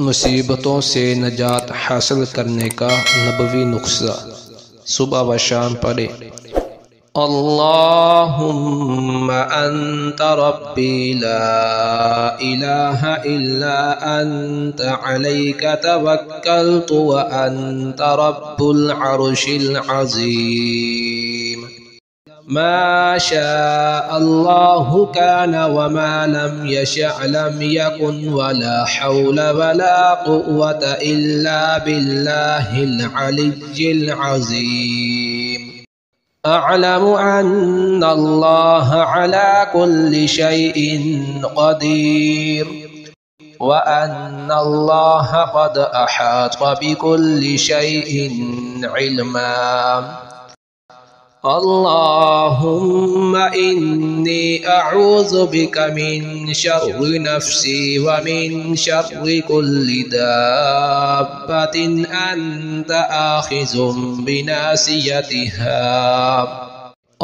मुसीबतों से नजात हासिल करने का नबवी नुस्खा सुबह व शाम पढ़े। अल्लाहुम्मा अंत रब्बी ला इलाहा इल्ला अंत अलैका तवक्कलतु व अंत रब्बुल अर्शिल अज़ीम। मा शाअ अल्लाहु कान व मा लम यशअ लम यकुन वला हौला वला कुव्वता इल्ला बिल्लाहिल अलिय्यिल अज़ीम। अअलमु अन्ना अल्लाह अला कुल्लि शैइन क़दीर व अन्ना अल्लाह क़द अहात बिकुल्लि शैइन इल्मा। अल्लाहुम्मा इन्नी अऊज़ु बिका मिन शर्रि नफ्सी व मिन शर्रि कुल्लि दाब्बतिन अन्त आखिज़ुम बिनासियतिहा।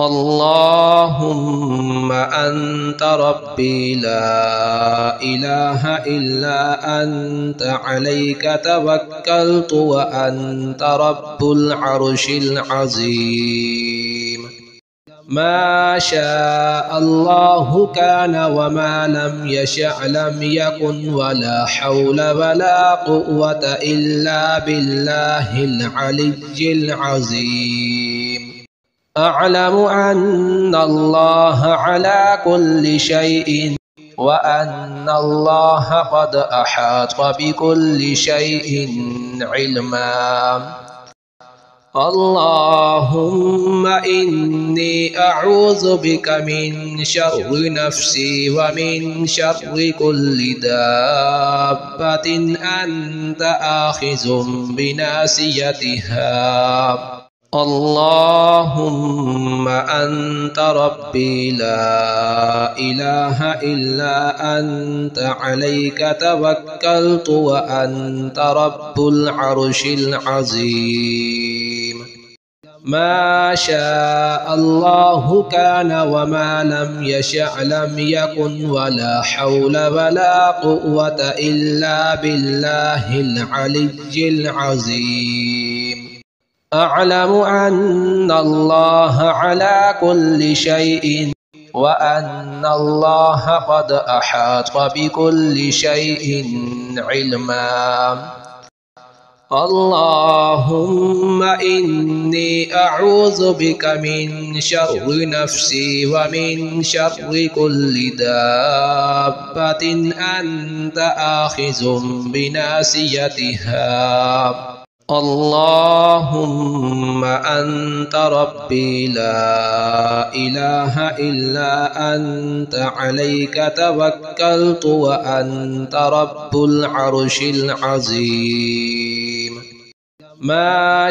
अल्लाहुम्मा अंत रब्बी ला इलाहा इल्ला अंत अलैका तवक्कलतु व अंत रब्बुल अर्शिल अज़ीम। मा शाअ अल्लाहु कान व मा लम यशअ लम यकुन वला हौला वला कुव्वता इल्ला बिल्लाहिल अलिय्यिल अज़ीम। अअलमु अन्ना अल्लाह अला कुल्लि शैइन व अन्ना अल्लाह क़द अहात बिकुल्लि शैइन इल्मा। अल्लाहुम्मा इन्नी अऊज़ु बिका मिन शर्रि नफ्सी व मिन शर्रि कुल्लि दाब्बतिन अन्त आखिज़ुम बिनासियतिहा। अल्लाहुम्मा अंत रब्बी ला इलाहा इल्ला अंत अलैका तवक्कलतु व अंत रब्बुल अर्शिल अज़ीम। मा शाअ अल्लाहु कान व मा लम यशअ लम यकुन वला हौला वला कुव्वता इल्ला बिल्लाहिल अलिय्यिल अज़ीम। अअलमु अन्ना अल्लाह अला कुल्लि शैइन व अन्ना अल्लाह क़द अहात बिकुल्लि शैइन इल्मा। अल्लाहुम्मा इन्नी अऊज़ु बिका मिन शर्रि नफ्सी व मिन शर्रि कुल्लि दाब्बतिन अन्त आखिज़ुम बिनासियतिहा। अल्लाहुम्मा अंत रब्बी ला इलाहा इल्ला अंत अलैका तवक्कलतु व अंत रब्बुल अर्शिल अज़ीम। मा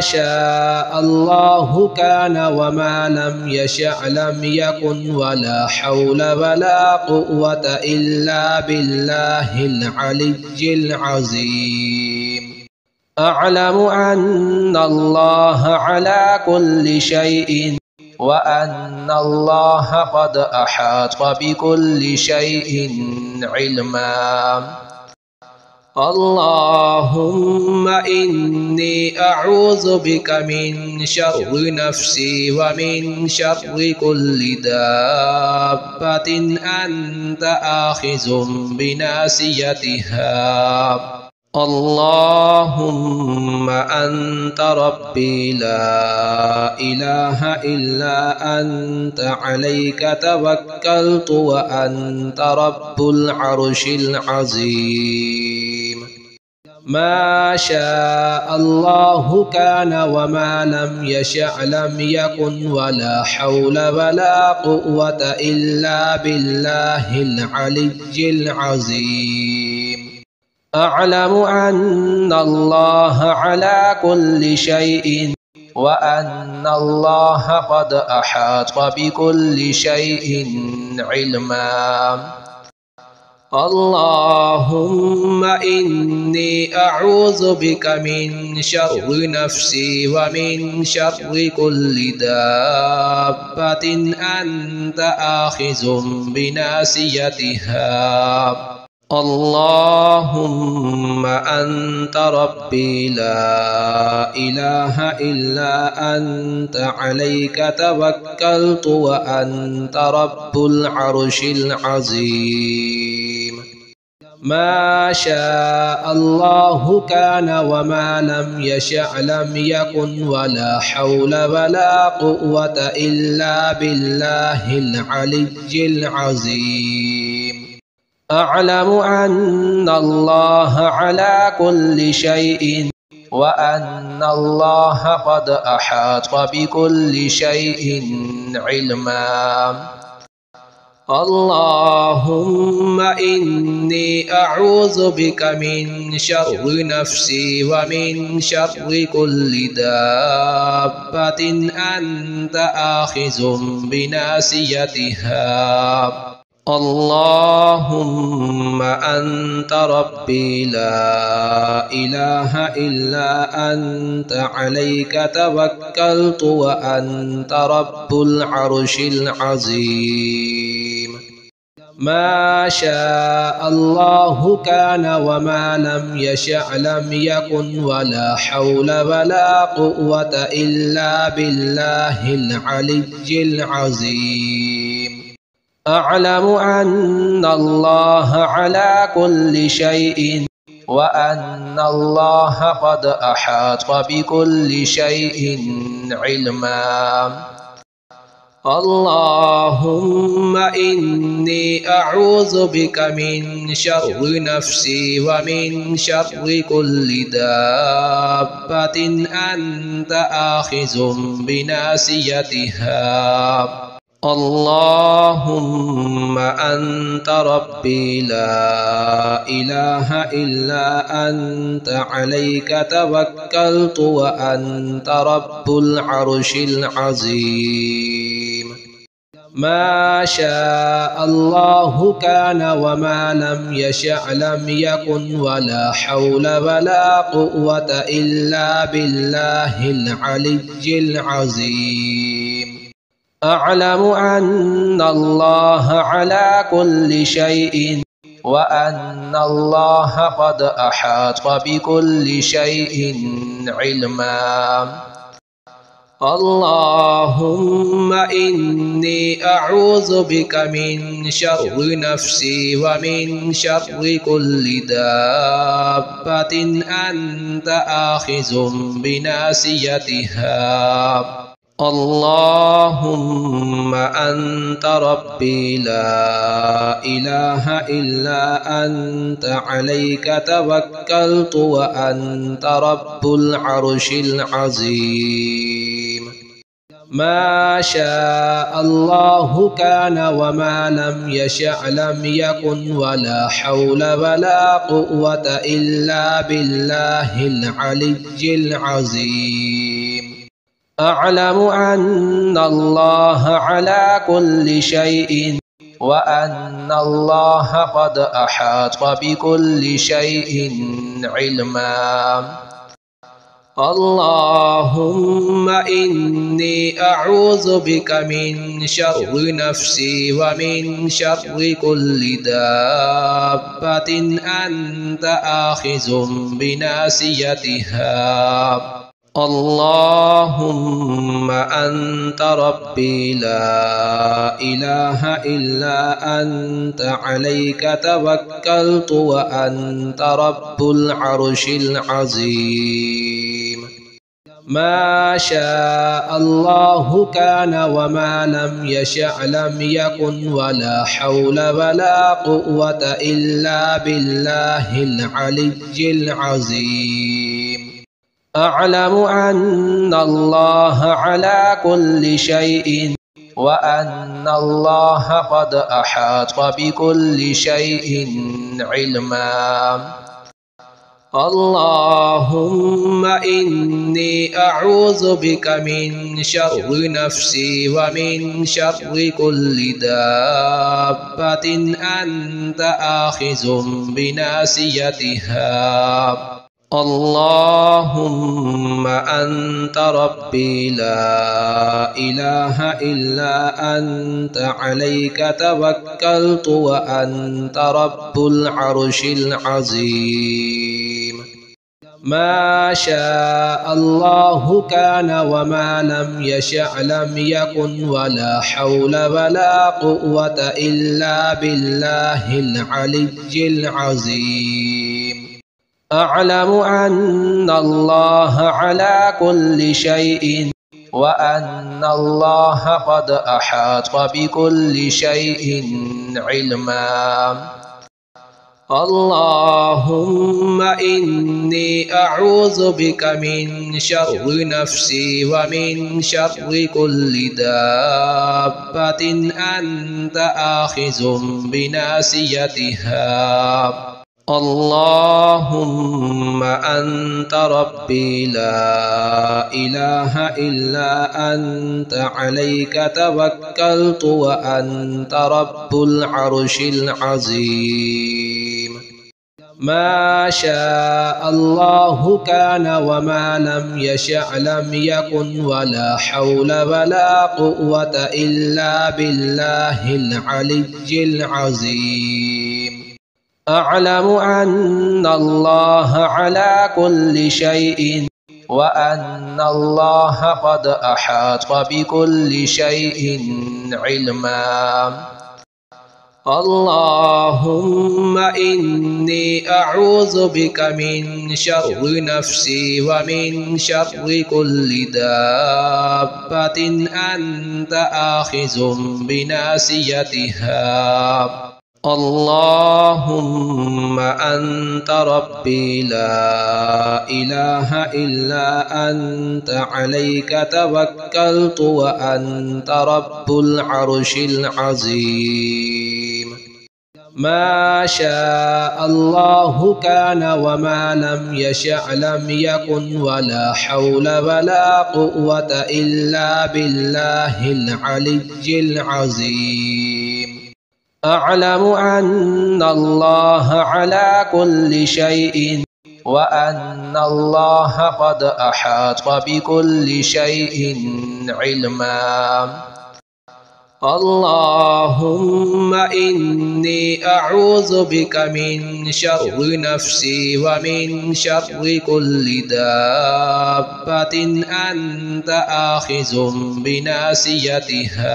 शाअ अल्लाहु कान व मा लम यशअ लम यकुन वला हौला वला कुव्वता इल्ला बिल्लाहिल अलिय्यिल अज़ीम। अअलमु अन्ना अल्लाह अला कुल्लि शैइन व अन्ना अल्लाह क़द अहात बिकुल्लि शैइन इल्मा। अल्लाहुम्मा इन्नी अऊज़ु बिका मिन शर्रि नफ्सी व मिन शर्रि कुल्लि दाब्बतिन अन्त आखिज़ुम बिनासियतिहा। अल्लाहुम्मा अंत रब्बी ला इलाहा इल्ला अंत अलैका तवक्कलतु व अंत रब्बुल अर्शिल अज़ीम। मा शाअ अल्लाहु कान व मा लम यशअ लम यकुन वला हौला वला कुव्वता इल्ला बिल्लाहिल अलिय्यिल अज़ीम। अअलमु अन्ना अल्लाह अला कुल्लि शैइन व अन्ना अल्लाह क़द अहात बिकुल्लि शैइन इल्मा। अल्लाहुम्मा इन्नी अऊज़ु बिका मिन शर्रि नफ्सी व मिन शर्रि कुल्लि दाब्बतिन अन्त आखिज़ुम बिनासियतिहा। اللهم أنت ربي لا إله إلا أنت عليك توكلت وأنت رب العرش العظيم ما شاء الله كان وما لم يشأ لم يكن ولا حول ولا قوة إلا بالله العلي العظيم أعلم أن الله على كل شيء وأن الله قد أحاط بكل شيء علما اللهم إني أعوذ بك من شر نفسي ومن شر كل دابة أنت آخذ بناصيتها اللهم أنت ربي لا إله إلا أنت عليك توكلت وأنت رب العرش العظيم ما شاء الله كان وما لم يشأ لم يكن ولا حول ولا قوة إلا بالله العلي العظيم أعلم أن الله على كل شيء وأن الله قد أحاط بكل شيء علما اللهم إني أعوذ بك من شر نفسي ومن شر كل دابة أنت آخذ بناصيتها اللهم أنت ربي لا إله إلا أنت عليك توكلت وأنت رب العرش العظيم ما شاء الله كان وما لم يشأ لم يكن ولا حول ولا قوة إلا بالله العلي العظيم أعلم أن الله على كل شيء وأن الله قد أحاط بكل شيء علما اللهم إني أعوذ بك من شر نفسي ومن شر كل دابة أنت آخذ بناصيتها اللهم أنت ربي لا إله إلا أنت عليك توكلت وأنت رب العرش العظيم ما شاء الله كان وما لم يشأ لم يكن ولا حول ولا قوة إلا بالله العلي العظيم أعلم أن الله على كل شيء وأن الله قد أحاط بكل شيء علما اللهم إني أعوذ بك من شر نفسي ومن شر كل دابة أنت آخذ بناصيتها اللهم أنت ربي لا إله إلا أنت عليك توكلت وأنت رب العرش العظيم ما شاء الله كان وما لم يشأ لم يكن ولا حول ولا قوة إلا بالله العلي العظيم أعلم أن الله على كل شيء وأن الله قد أحاط بكل شيء علما اللهم إني أعوذ بك من شر نفسي ومن شر كل دابة أنت آخذ بناصيتها اللهم أنت ربي لا إله إلا أنت عليك توكلت وأنت رب العرش العظيم ما شاء الله كان وما لم يشأ لم يكن ولا حول ولا قوة إلا بالله العلي العظيم أعلم أن الله على كل شيء وأن الله قد أحاط بكل شيء علما اللهم إني أعوذ بك من شر نفسي ومن شر كل دابة أنت آخذ بناصيتها اللهم أنت ربي لا إله إلا أنت عليك توكلت وأنت رب العرش العظيم ما شاء الله كان وما لم يشأ لم يكن ولا حول ولا قوة إلا بالله العلي العظيم أعلم أن الله على كل شيء وأن الله قد أحاط بكل شيء علما اللهم إني أعوذ بك من شر نفسي ومن شر كل دابة أنت آخذ بناصيتها اللهم أنت ربي لا إله إلا أنت عليك توكلت وأنت رب العرش العظيم ما شاء الله كان وما لم يشأ لم يكن ولا حول ولا قوة إلا بالله العلي العظيم أعلم أن الله على كل شيء وأن الله قد أحاط بكل شيء علما اللهم إني أعوذ بك من شر نفسي ومن شر كل دابة أنت آخذ بناصيتها